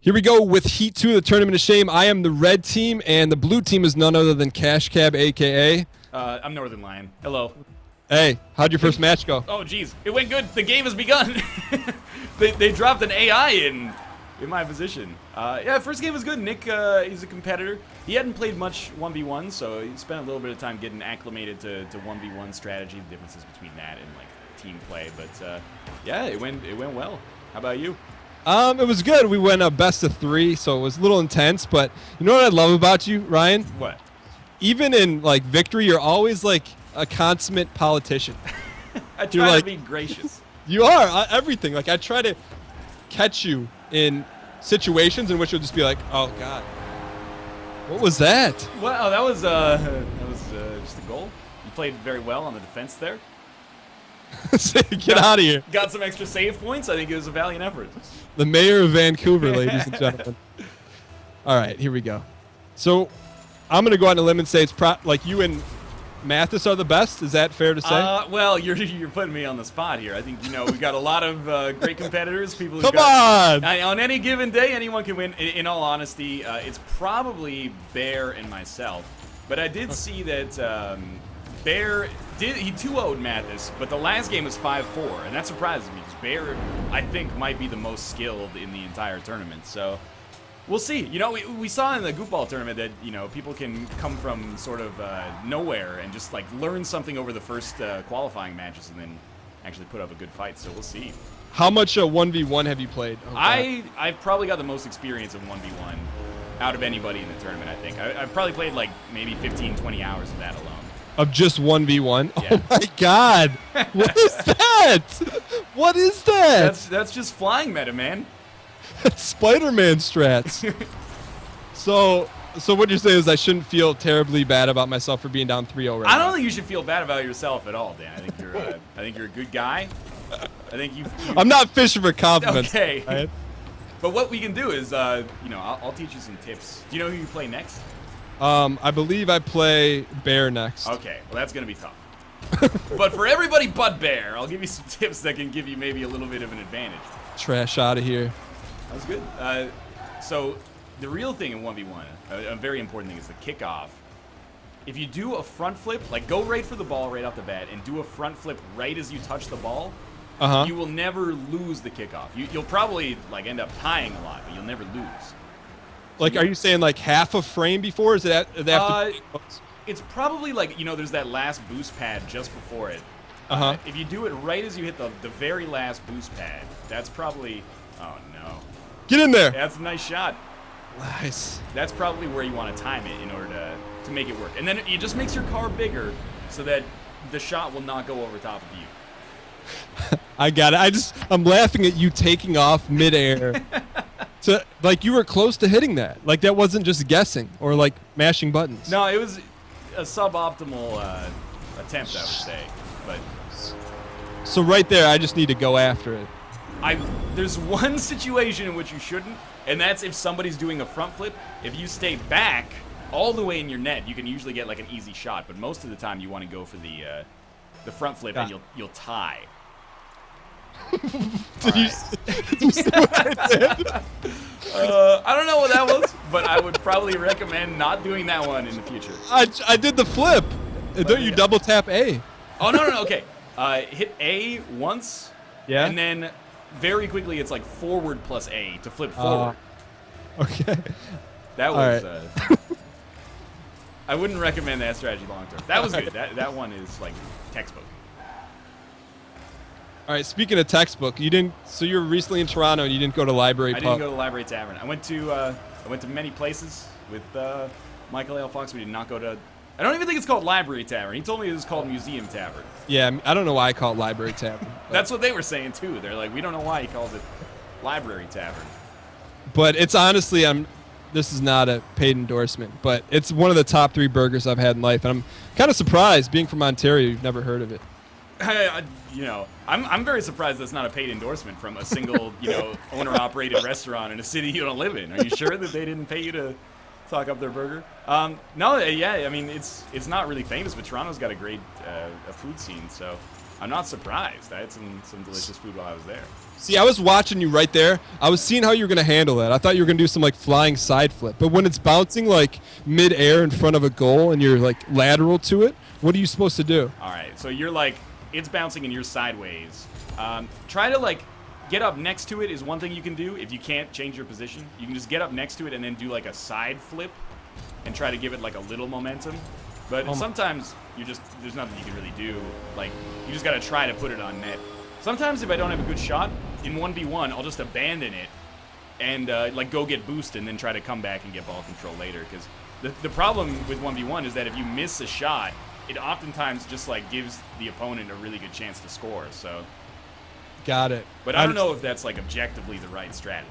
Here we go with Heat 2 of the Tournament of Shame. I am the red team, and the blue team is none other than Cash Cab, a.k.a. I'm Northern Lion. Hello. Hey, how'd your first match go? Oh, geez. It went good. The game has begun. they dropped an AI in my position. Yeah, first game was good. Nick, he's a competitor. He hadn't played much 1v1, so he spent a little bit of time getting acclimated to 1v1 strategy, the differences between that and, like, team play. But, yeah, it went well. How about you? It was good. We went a best of 3, so it was a little intense. But you know what I love about you, Ryan? What? Even in, like, victory, you're always, like, a consummate politician. I try to be gracious. You are. Everything. Like, I try to catch you in situations in which you'll just be like, oh, God. What was that? Well, that was just a goal. You played very well on the defense there. Get out of here. Got some extra save points. I think it was a valiant effort. The mayor of Vancouver, ladies and gentlemen. All right, here we go. So I'm going to go out on a limb and say it's like you and Mathas are the best. Is that fair to say? Well, you're putting me on the spot here. I think, we've got a lot of great competitors. People. Come on! On any given day, anyone can win. In all honesty, it's probably Bear and myself. But I did see that Bear he 2-0'd Mathas, but the last game was 5-4, and that surprises me because Bear, I think, might be the most skilled in the entire tournament. So we'll see. We saw in the goofball tournament that people can come from sort of nowhere and just like learn something over the first qualifying matches and then actually put up a good fight. So we'll see. How much 1v1 have you played? Oh, I've probably got the most experience in 1v1 out of anybody in the tournament. I think I've probably played like maybe 15-20 hours of that alone. Of just 1v1? Yeah. Oh my God! What is that? What is that? That's just flying meta, man. That's Spider-Man strats. So what you're saying is I shouldn't feel terribly bad about myself for being down 3-0 right I don't now. think you should feel bad about yourself at all, Dan. I think you're a good guy. I think you. I'm not fishing for compliments. Okay. Right? But what we can do is, I'll teach you some tips. Do you know who you play next? I believe I play Bear next. Okay, well that's gonna be tough. But for everybody but Bear, I'll give you some tips that can give you maybe a little bit of an advantage. Trash out of here. That was good. So the real thing in 1v1, a very important thing, is the kickoff. If you do a front flip, like go right for the ball right off the bat, and do a front flip right as you touch the ball, you will never lose the kickoff. You'll probably like end up tying a lot, but you'll never lose. Like, are you saying like half a frame before? Is it it's probably like, there's that last boost pad just before it. If you do it right as you hit the very last boost pad, that's probably, oh no. Get in there. That's a nice shot. Nice. That's probably where you want to time it in order to make it work. And then it just makes your car bigger so that the shot will not go over top of you. I got it. I'm laughing at you taking off midair. Like you were close to hitting that. Like that wasn't just guessing or like mashing buttons. No, it was a suboptimal attempt, I would say. But so right there, I just need to go after it. There's one situation in which you shouldn't, and that's if somebody's doing a front flip. If you stay back all the way in your net, you can usually get like an easy shot. But most of the time, you want to go for the front flip, and you'll tie. Did you see what I did? I don't know what that was, but I would probably recommend not doing that one in the future. I did the flip. Don't you double tap A? Oh, no, okay. Hit A once, and then very quickly it's like forward plus A to flip forward. Okay. That was... Right. I wouldn't recommend that strategy long term. That was good. That one is like textbook. All right, speaking of textbook, so you were recently in Toronto and you didn't go to Library Pub. I didn't go to Library Tavern. I went to many places with Michael L. Fox. We did not go to... I don't even think it's called Library Tavern. He told me it was called Museum Tavern. Yeah, I don't know why I call it Library Tavern. That's what they were saying, too. They're like, we don't know why he calls it Library Tavern. But it's honestly, this is not a paid endorsement, but it's one of the top 3 burgers I've had in life. And I'm kind of surprised, being from Ontario, you've never heard of it. I'm very surprised that's not a paid endorsement from a single, owner-operated restaurant in a city you don't live in. Are you sure that they didn't pay you to talk up their burger? No, yeah, I mean, it's not really famous, but Toronto's got a great food scene, so I'm not surprised. I had some delicious food while I was there. See, I was watching you right there. I was seeing how you were going to handle it. I thought you were going to do some like flying side flip. But when it's bouncing like mid-air in front of a goal and you're like lateral to it, what are you supposed to do? All right, so you're like, it's bouncing and you're sideways. Try to like get up next to it is one thing you can do. If you can't change your position, you can just get up next to it and then do like a side flip and try to give it like a little momentum. But sometimes there's nothing you can really do. Like, you just got to try to put it on net. Sometimes if I don't have a good shot, in 1v1, I'll just abandon it and like go get boost and then try to come back and get ball control later. Because the problem with 1v1 is that if you miss a shot, it oftentimes just like gives the opponent a really good chance to score. So, got it. But I don't know if that's like objectively the right strategy.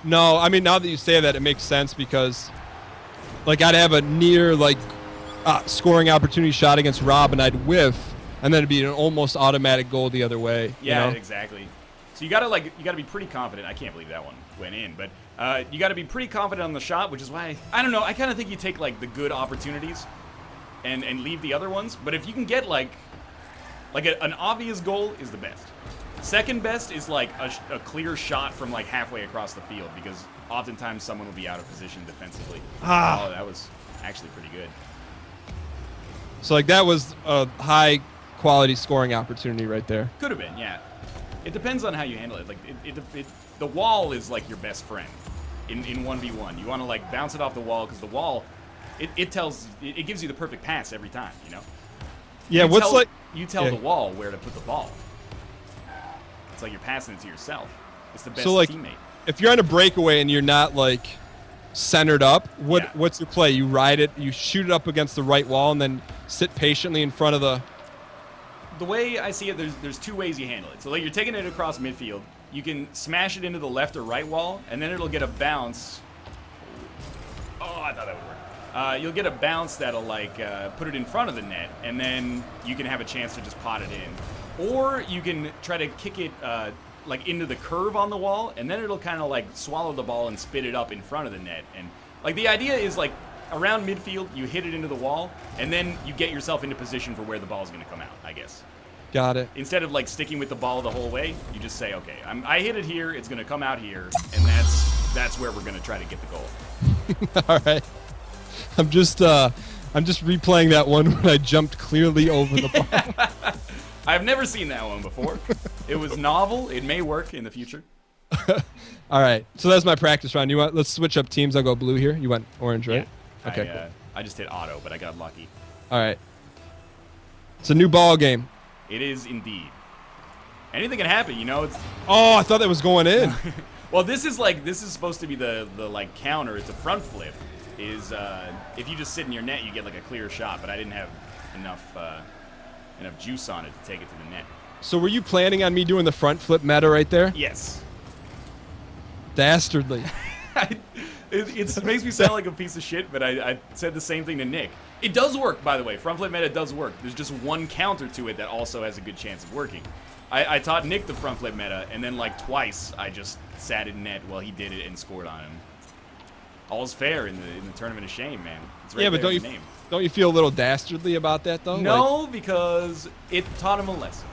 No, I mean, now that you say that, it makes sense because like I'd have a near like scoring opportunity shot against Rob and I'd whiff, and then it'd be an almost automatic goal the other way. Yeah, you know? exactly. So you gotta be pretty confident. I can't believe that one went in, but you gotta be pretty confident on the shot, which is why I don't know. I kind of think you take like the good opportunities and leave the other ones. But if you can get like an obvious goal is the best. Second best is like a clear shot from like halfway across the field, because oftentimes someone will be out of position defensively. Oh, that was actually pretty good. So like that was a high quality scoring opportunity right there. Could have been, yeah. It depends on how you handle it. Like the wall is like your best friend in 1v1. You want to like bounce it off the wall, because the wall it gives you the perfect pass every time, you know? Yeah, you tell the wall where to put the ball. It's like you're passing it to yourself. It's the best teammate. If you're on a breakaway and you're not like centered up, what's your play? You ride it, you shoot it up against the right wall, and then sit patiently in front of the... The way I see it, there's two ways you handle it. So like you're taking it across midfield, you can smash it into the left or right wall, and then it'll get a bounce. Oh, I thought that would work. You'll get a bounce that'll like put it in front of the net, and then you can have a chance to just pot it in. Or you can try to kick it like into the curve on the wall, and then it'll kind of like swallow the ball and spit it up in front of the net. And like the idea is like around midfield, you hit it into the wall, and then you get yourself into position for where the ball's going to come out, I guess. Got it. Instead of like sticking with the ball the whole way, you just say, okay, I hit it here, it's going to come out here, and that's where we're going to try to get the goal. All right. I'm just replaying that one when I jumped clearly over the ball. I've never seen that one before. It was novel. It may work in the future. All right. So that's my practice round. Let's switch up teams. I'll go blue here. You went orange, right? Yeah. Okay. Cool. I just hit auto, but I got lucky. All right. It's a new ball game. It is indeed. Anything can happen, you know. Oh, I thought that was going in. Well, this is supposed to be the like counter. It's a front flip. If you just sit in your net, you get like a clear shot. But I didn't have enough juice on it to take it to the net. So were you planning on me doing the front flip meta right there? Yes. Dastardly. It makes me sound like a piece of shit, but I said the same thing to Nick. It does work, by the way. Front flip meta does work. There's just one counter to it that also has a good chance of working. I taught Nick the front flip meta, and then like twice I just sat in net while he did it and scored on him. All's fair in the tournament of shame, man. It's right but there don't you feel a little dastardly about that though? No, because it taught him a lesson.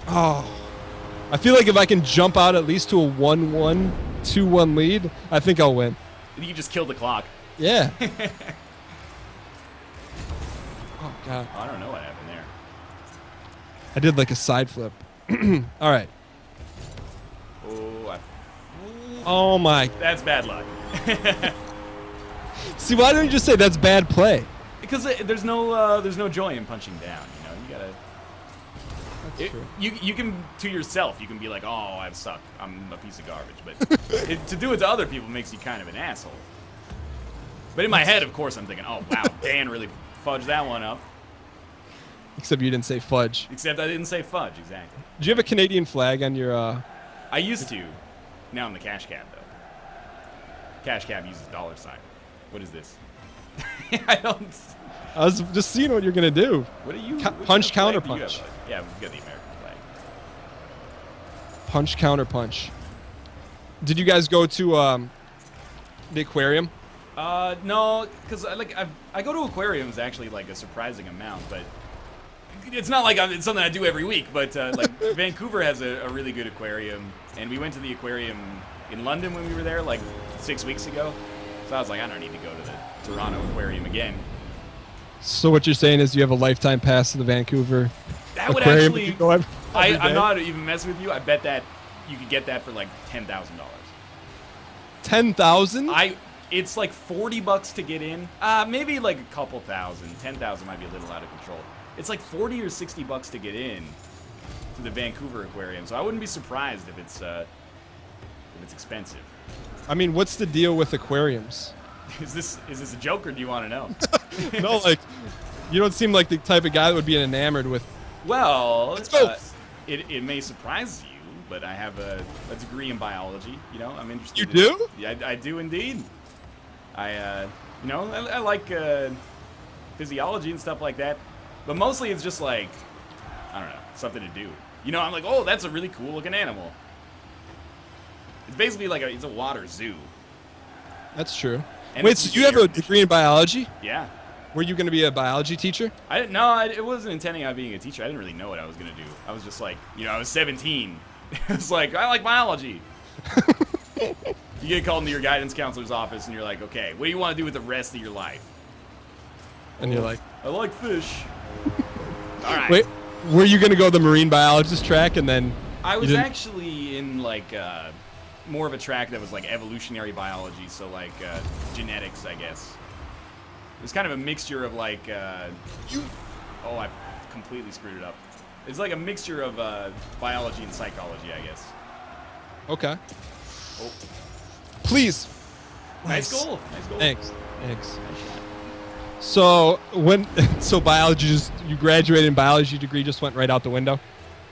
Oh, I feel like if I can jump out at least to a 1-1, 2-1 lead, I think I'll win. You just killed the clock. Yeah. Oh, God. I don't know what happened there. I did like a side flip. All right. Oh, my. That's bad luck. See, why don't you just say that's bad play? Because there's no joy in punching down, you know? You gotta... That's true. You can, to yourself, you can be like, oh, I suck. I'm a piece of garbage. But to do it to other people makes you kind of an asshole. But in my head, of course, I'm thinking, oh, wow, Dan really fudged that one up. Except you didn't say fudge. Except I didn't say fudge, exactly. Do you have a Canadian flag on your... I used to. Now I'm the cash cab, though. Cash cab uses $. What is this? I don't... I was just seeing what you're going to do. What are you... Punch, counter punch. Yeah, we've got the American flag. Punch, counter punch. Did you guys go to the aquarium? No, because I go to aquariums actually like a surprising amount, but it's not like it's something I do every week, but like Vancouver has a really good aquarium, and we went to the aquarium in London when we were there like 6 weeks ago. So I was like, I don't need to go to the Toronto aquarium again. So what you're saying is you have a lifetime pass to the Vancouver That would aquarium actually. you go every I'm day? not even messing with you. I bet that you could get that for like $10,000. 10,000? It's like $40 to get in. Maybe like a couple thousand. 10,000 might be a little out of control. It's like $40 or $60 to get in to the Vancouver aquarium. So I wouldn't be surprised if it's expensive. I mean, what's the deal with aquariums? Is this a joke, or do you want to know? No, like, you don't seem like the type of guy that would be enamored with. Well, Let's go. It may surprise you, but I have a degree in biology. You know, I'm interested. You do? Yeah, I do indeed. I like physiology and stuff like that, but mostly it's just like, I don't know, something to do. You know, I'm like, oh, that's a really cool looking animal. It's basically like it's a water zoo. That's true. And Wait, it's so you have a degree in biology? Yeah. Were you going to be a biology teacher? I didn't know. It wasn't intending on being a teacher. I didn't really know what I was going to do. I was just like, I was 17. I was like, I like biology. You get called into your guidance counselor's office, and you're like, okay, what do you want to do with the rest of your life? And you're like, I like fish. All right. wait, were you going to go the marine biologist track and then? I you was didn't- actually in like more of a track that was like evolutionary biology, so like genetics, I guess. It was kind of a mixture of like I completely screwed it up. It's like a mixture of biology and psychology, I guess. Okay. Oh, Please. nice goal. Nice goal. Thanks. Nice shot. So biology, you graduated in biology degree, just went right out the window?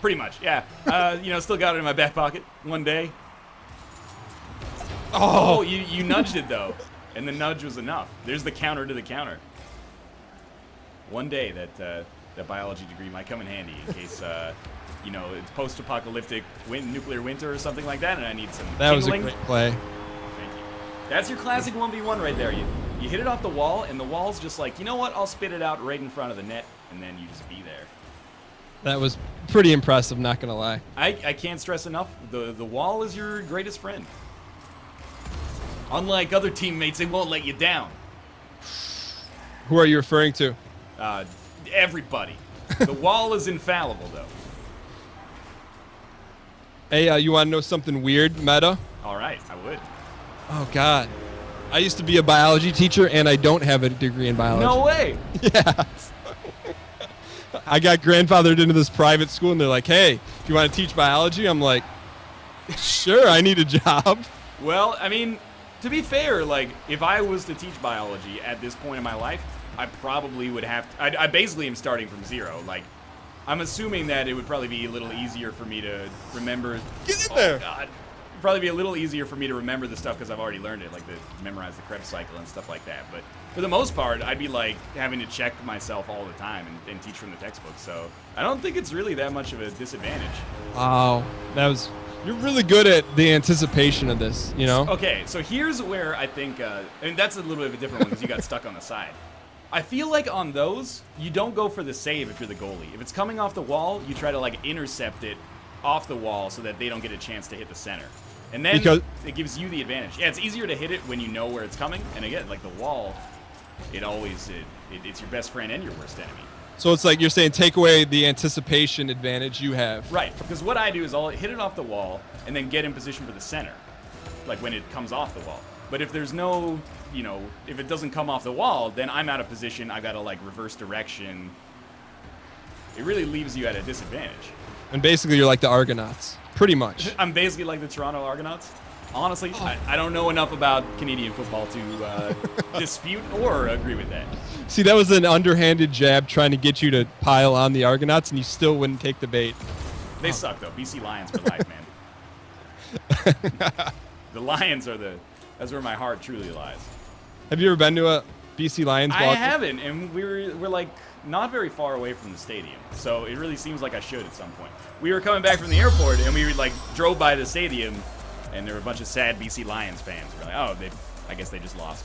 Pretty much, yeah. Still got it in my back pocket one day. Oh, you nudged it though, and the nudge was enough. There's the counter to the counter. One day that biology degree might come in handy in case it's post-apocalyptic nuclear winter or something like that, and I need some. That was a kindling. great play. Thank you. That's your classic 1v1 right there. You hit it off the wall, and the wall's just like, you know what? I'll spit it out right in front of the net, and then you just be there. That was pretty impressive, not gonna lie. I can't stress enough, the wall is your greatest friend. Unlike other teammates, it won't let you down. Who are you referring to? Everybody. The wall is infallible, though. Hey, you want to know something weird, meta? All right, I would. Oh, God. I used to be a biology teacher, and I don't have a degree in biology. No way. Yeah. I got grandfathered into this private school, and they're like, hey, do you want to teach biology? I'm like, sure, I need a job. Well, I mean, to be fair, like, if I was to teach biology at this point in my life, I probably would have to, I basically am starting from zero. Like, I'm assuming that it would probably be a little easier for me to remember. Get in there. God. It'd probably be a little easier for me to remember the stuff because I've already learned it, like to memorize the Krebs cycle and stuff like that. But for the most part, I'd be like having to check myself all the time and teach from the textbook. So I don't think it's really that much of a disadvantage. Wow. You're really good at the anticipation of this, you know? Okay, so here's where I think, that's a little bit of a different one because you got stuck on the side. I feel like on those, you don't go for the save if you're the goalie. If it's coming off the wall, you try to like intercept it off the wall so that they don't get a chance to hit the center. And then it gives you the advantage. Yeah, it's easier to hit it when you know where it's coming. And again, like the wall, it's your best friend and your worst enemy. So it's like you're saying take away the anticipation advantage you have. Right, because what I do is I'll hit it off the wall and then get in position for the center, like when it comes off the wall. But if there's no, if it doesn't come off the wall, then I'm out of position. I got to like reverse direction. It really leaves you at a disadvantage. And basically you're like the Argonauts, pretty much. I'm basically like the Toronto Argonauts. Honestly, I don't know enough about Canadian football to dispute or agree with that. See, that was an underhanded jab trying to get you to pile on the Argonauts, and you still wouldn't take the bait. They suck, though. BC Lions for life, man. The Lions that's where my heart truly lies. Have you ever been to a BC Lions I walk? haven't, and we're like not very far away from the stadium, so it really seems like I should at some point. We were coming back from the airport, and we like drove by the stadium, and there were a bunch of sad BC Lions fans. We're like, I guess they just lost.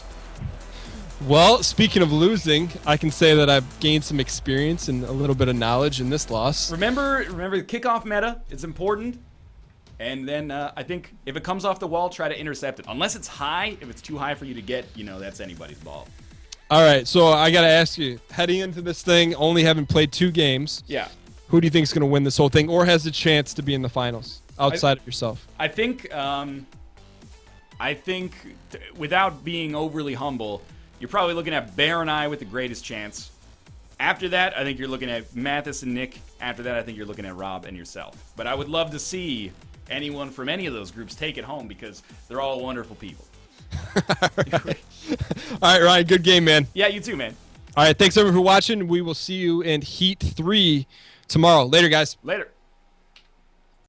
Well, speaking of losing, I can say that I've gained some experience and a little bit of knowledge in this loss. Remember the kickoff meta. It's important. And then I think if it comes off the wall, try to intercept it. Unless it's high. If it's too high for you to get, that's anybody's ball. All right, so I got to ask you, heading into this thing, only having played 2 games, Yeah. who do you think is going to win this whole thing or has the chance to be in the finals outside of yourself? I think without being overly humble, you're probably looking at Bear and I with the greatest chance. After that, I think you're looking at Mathas and Nick. After that, I think you're looking at Rob and yourself. But I would love to see anyone from any of those groups take it home because they're all wonderful people. All right, Ryan, good game, man. Yeah, you too, man. All right, thanks everyone for watching. We will see you in Heat 3 tomorrow. Later, guys. Later.